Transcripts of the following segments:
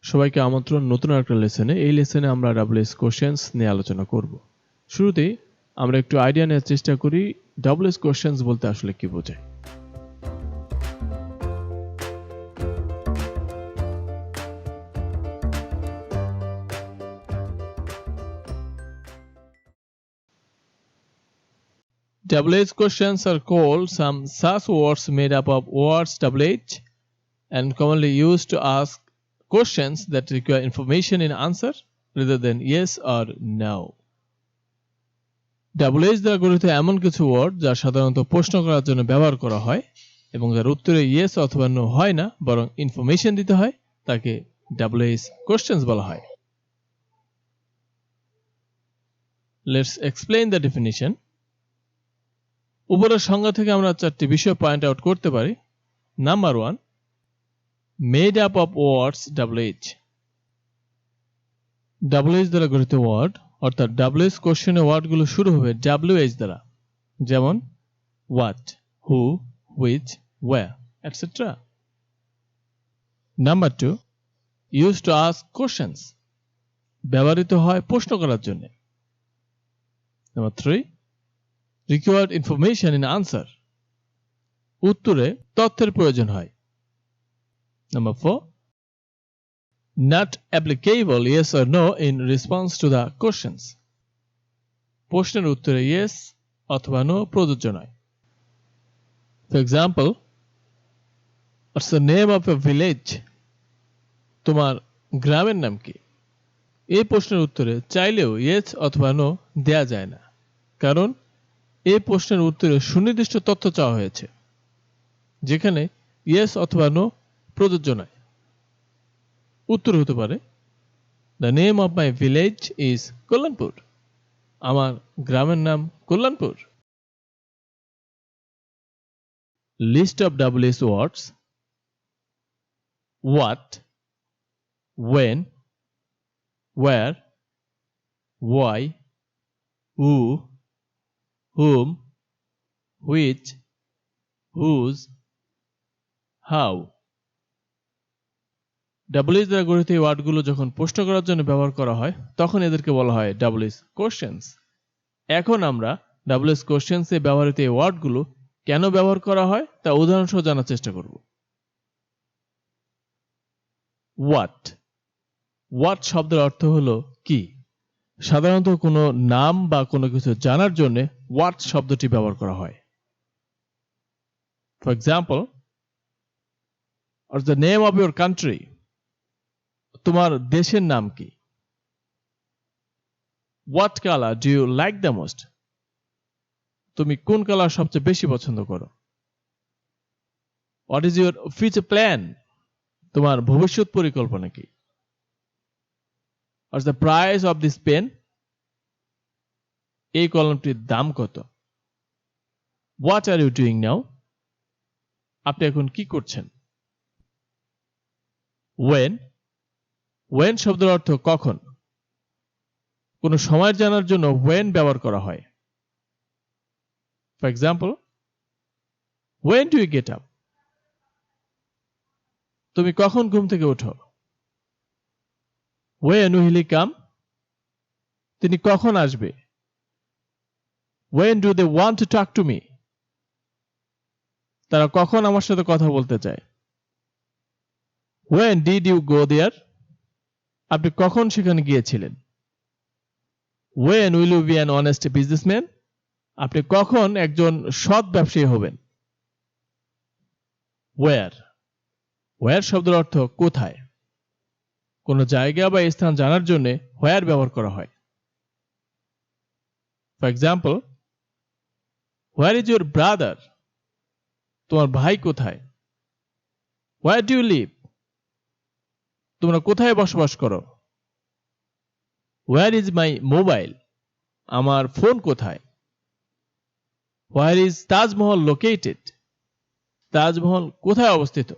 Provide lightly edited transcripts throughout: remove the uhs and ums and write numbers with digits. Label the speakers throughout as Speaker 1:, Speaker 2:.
Speaker 1: সবাইকে আমন্ত্রণ নতুন একটা লেসনে। এই লেসনে আমরা ডাব্লিউএস কোশ্চেন্স নিয়ে আলোচনা করব। শুরুতেই আমরা একটু আইডিয়া নেওয়ার চেষ্টা করি ডাব্লিউএস কোশ্চেন্স বলতে আসলে কি বোঝায়। WH questions are called some such words made up of words WH and commonly used to ask questions that require information in answer rather than yes or no. WH দ্বারা গঠিত এমন কিছু word যা সাধারণত প্রশ্ন করার জন্য ব্যবহার করা হয় এবং যার উত্তরে ইয়েস অথবা নো হয় না বরং ইনফরমেশন দিতে হয় তাকে WH questions বলা হয়। Let's explain the definition. উপরের সংজ্ঞা থেকে আমরা চারটি বিষয় পয়েন্ট আউট করতে পারি। Number 1, made up of words WH। WH দ্বারা গঠিত ওয়ার্ড অর্থাৎ WH কোশ্চেনে ওয়ার্ডগুলো শুরু হবে WH দ্বারা, যেমন what, who, which, where etcetera. Number 2, use to ask questions, ব্যবহৃত হয় প্রশ্ন করার জন্য। Number 3, required information in answer, উত্তরে তথ্যের প্রয়োজন হয়। Number 4, not applicable yes or no in response to the questions, প্রশ্নের উত্তরে yes অথবা no প্রযোজ্য নয়। For example, what's the name of a village? তোমার গ্রামের নাম কি? এই প্রশ্নের উত্তরে চাইলেও yes অথবা no দেয়া যায় না, কারণ এই প্রশ্নের উত্তরে সুনির্দিষ্ট তথ্য চাওয়া হয়েছে, যেখানে ইয়েস অথবা নো প্রযোজ্য নয়। উত্তর হতে পারে the name of my village is Kalyanpur, আমার গ্রামের নাম Kalyanpur. List of WH words: what, when, where, why, who, whom, which, whose, how. WH দ্বারা গঠিত এই ওয়ার্ডগুলো যখন প্রশ্ন করার জন্য ব্যবহার করা হয় তখন এদেরকে বলা হয় WH কোশ্চেন্স। এখন আমরা WH কোশ্চেন্সে ব্যবহৃত এই ওয়ার্ডগুলো কেন ব্যবহার করা হয় তা উদাহরণসহ জানার চেষ্টা করব। হোয়াট। হোয়াট শব্দের অর্থ হলো কি। সাধারণত কোনো নাম বা কোনো কিছু জানার জন্য হোয়াট শব্দটি ব্যবহার করা হয়। For example, what's the name of your country? তোমার দেশের নাম কি? What color do you like the most? তুমি কোন কালার সবচেয়ে বেশি পছন্দ করো? What is your future plan? তোমার ভবিষ্যৎ পরিকল্পনা কি? What's the price of this pen? এই কলমটির দাম কত? What are you doing now? আপনি এখন কি করছেন? When. When শব্দের অর্থ কখন। কোনো সময় জানার জন্য when ব্যবহার করা হয়। For example, when do you get up? তুমি কখন ঘুম থেকে ওঠো? When will he come? তিনি কখন আসবে? When do they want to talk to me? তারা কখন আমার সাথে কথা বলতে চায়? When did you go there? আপনি কখন সেখানে গিয়েছিলেন? When will you be an honest businessman? আপনি কখন একজন সৎ ব্যবসায়ী হবেন? Where. Where শব্দের অর্থ কোথায়। কোনো জায়গা বা স্থান জানার জন্য where ব্যবহার করা হয়। For example, where is your brother? তোমার ভাই কোথায়? Where do you live? তোমরা কোথায় বসবাস করো? Where is my mobile? আমার ফোন কোথায়? Where is Taj Mahal located? Taj Mahal কোথায় অবস্থিত?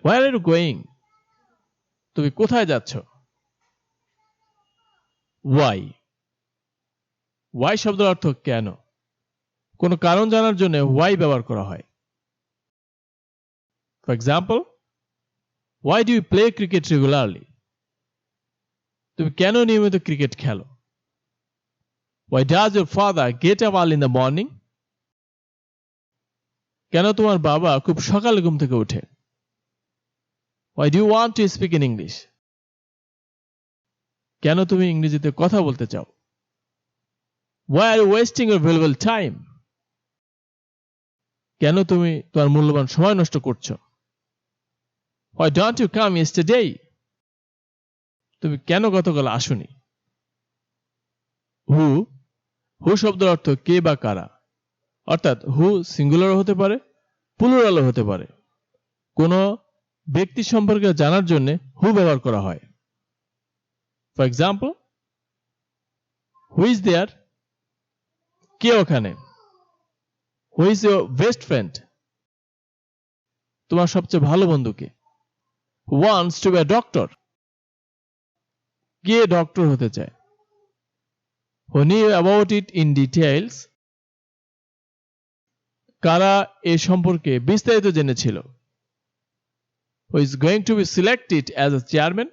Speaker 1: Where are you going? তুমি কোথায় যাচ্ছ? Why. Why শব্দের অর্থ কেন। কোনো কারণ জানার জন্য why ব্যবহার করা হয়। For example, Why do you play cricket regularly? তুমি কেন নিয়মিত ক্রিকেট খেলো? Why does your father get up early in the morning? কেন তোমার বাবা খুব সকালে ঘুম থেকে ওঠে? Why do you want to speak in English? কেন তুমি ইংরেজিতে কথা বলতে চাও? Why are you wasting your valuable time? কেন তুমি তোমার মূল্যবান সময় নষ্ট করছো? Why don't you come yesterday? তুমি কেন গতকাল আসোনি? হু শব্দের অর্থ কে বা কারা, অর্থাৎ হু সিঙ্গুলার হতে পারে, প্লুরালও হতে পারে। কোনো ব্যক্তি সম্পর্কে জানার জন্য হু ব্যবহার করা হয়। For example, who is there? কে ওখানে? Who is your best friend? তোমার সবচেয়ে ভালো বন্ধু কে? Who wants to be a doctor? কে ডক্টর হতে চায়? Who knew about it in details? কারা এ সম্পর্কে বিস্তারিত জেনেছিল? Who is going to be selected as a chairman?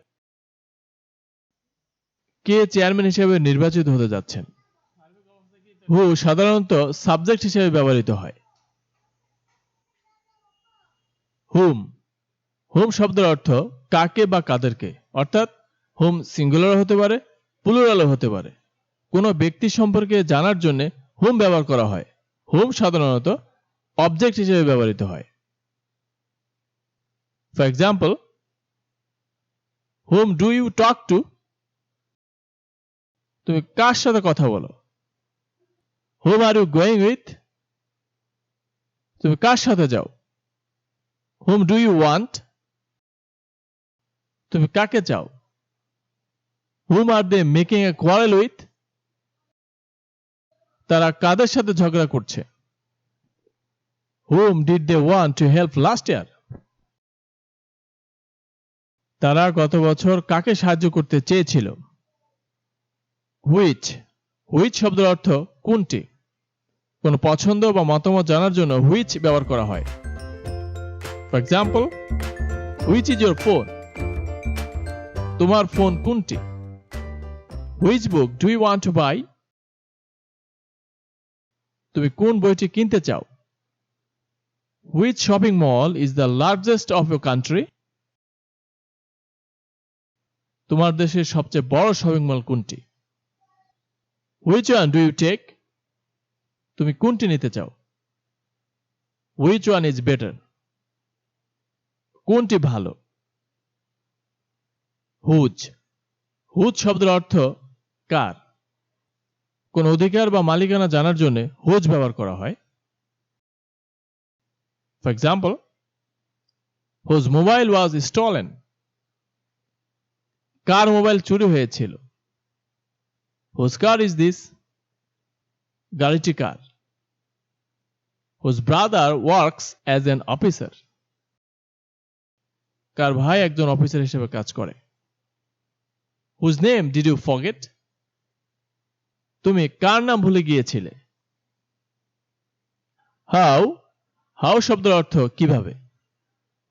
Speaker 1: কে চেয়ারম্যান হিসেবে নির্বাচিত হতে যাচ্ছেন? হু সাধারণত সাবজেক্ট হিসেবে ব্যবহৃত হয়। হুম শব্দের অর্থ কাকে বা কাদেরকে, অর্থাৎ হুম সিঙ্গুলার হতে পারে, প্লুরালও হতে পারে। কোনো ব্যক্তি সম্পর্কে জানার জন্য হুম ব্যবহার করা হয়। হুম সাধারণত অবজেক্ট হিসেবে ব্যবহৃত হয়। For example, whom do you talk to? তুমি কার সাথে কথা বলো? Whom are you going with? তুমি কার সাথে যাও? Whom do you want? তুমি কাকে চাও? Whom are they making a quarrel with? তারা কাদের সাথে ঝগড়া করছে? Whom did they want to help last year? তারা গত বছর কাকে সাহায্য করতে চেয়েছিল? হুইচ শব্দের অর্থ কোনটি। কোনো পছন্দ বা মতামত জানার জন্য হুইচ ব্যবহার করা হয়। For example, which is your phone? তোমার ফোন কোনটি? Which book do you want to buy? তুমি কোন বইটি কিনতে চাও? Which shopping mall is the largest of your country? তোমার দেশের সবচেয়ে বড় শপিং মল কোনটি? Which one do you take? তুমি কোনটি নিতে চাও? Which one is better? কোনটি ভালো? হুজ শব্দের অর্থ কার। কোন অধিকার বা মালিকানা জানার জন্য হুজ ব্যবহার করা হয়। For example, whose mobile was stolen? কার মোবাইল চুরি হয়েছিল? Whose car is this? গাড়িটি কার? Whose brother works as an officer? কার ভাই একজন অফিসার হিসেবে কাজ করে। Whose name did you forget? তুমি কার নাম ভুলে গিয়েছিলে? হাউ শব্দের অর্থ কিভাবে।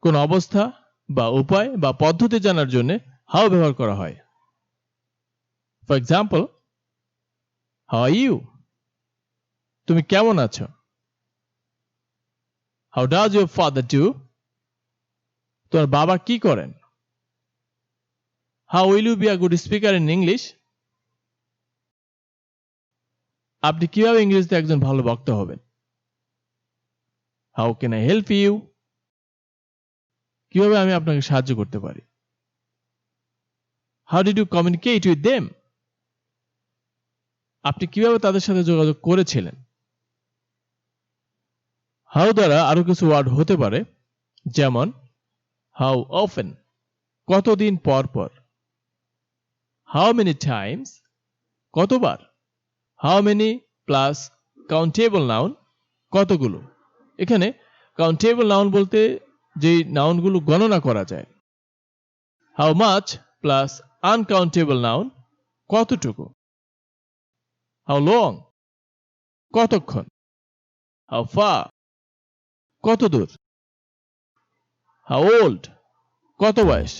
Speaker 1: কোন অবস্থা বা উপায় বা পদ্ধতি জানার জন্য হাউ ব্যবহার করা হয়। For example, how are you? তুমি কেমন আছো? How does your father do? তোমার বাবা কি করেন? How will you be a good speaker in English? আপনি কিভাবে ইংরেজিতে একজন ভালো বক্তা হবেন? How can I help you? কিভাবে আমি আপনাকে সাহায্য করতে পারি? How did you communicate with them? আপনি কিভাবে তাদের সাথে যোগাযোগ করেছিলেন? হাউ দ্বারা আরো কিছু ওয়ার্ড হতে পারে, যেমন হাউ অফেন, কতদিন পর পর। হাউ মেনি টাইমস, কতবার। How many plus countable noun, কতগুলো। এখানে কাউন্টেবল নাউন বলতে যে নাউনগুলো গণনা করা যায়। How much plus uncountable noun, কতটুকু। হাউ লং, কতক্ষণ। হাউ ফার, কত দূর। হাউ ওল্ড, কত বয়স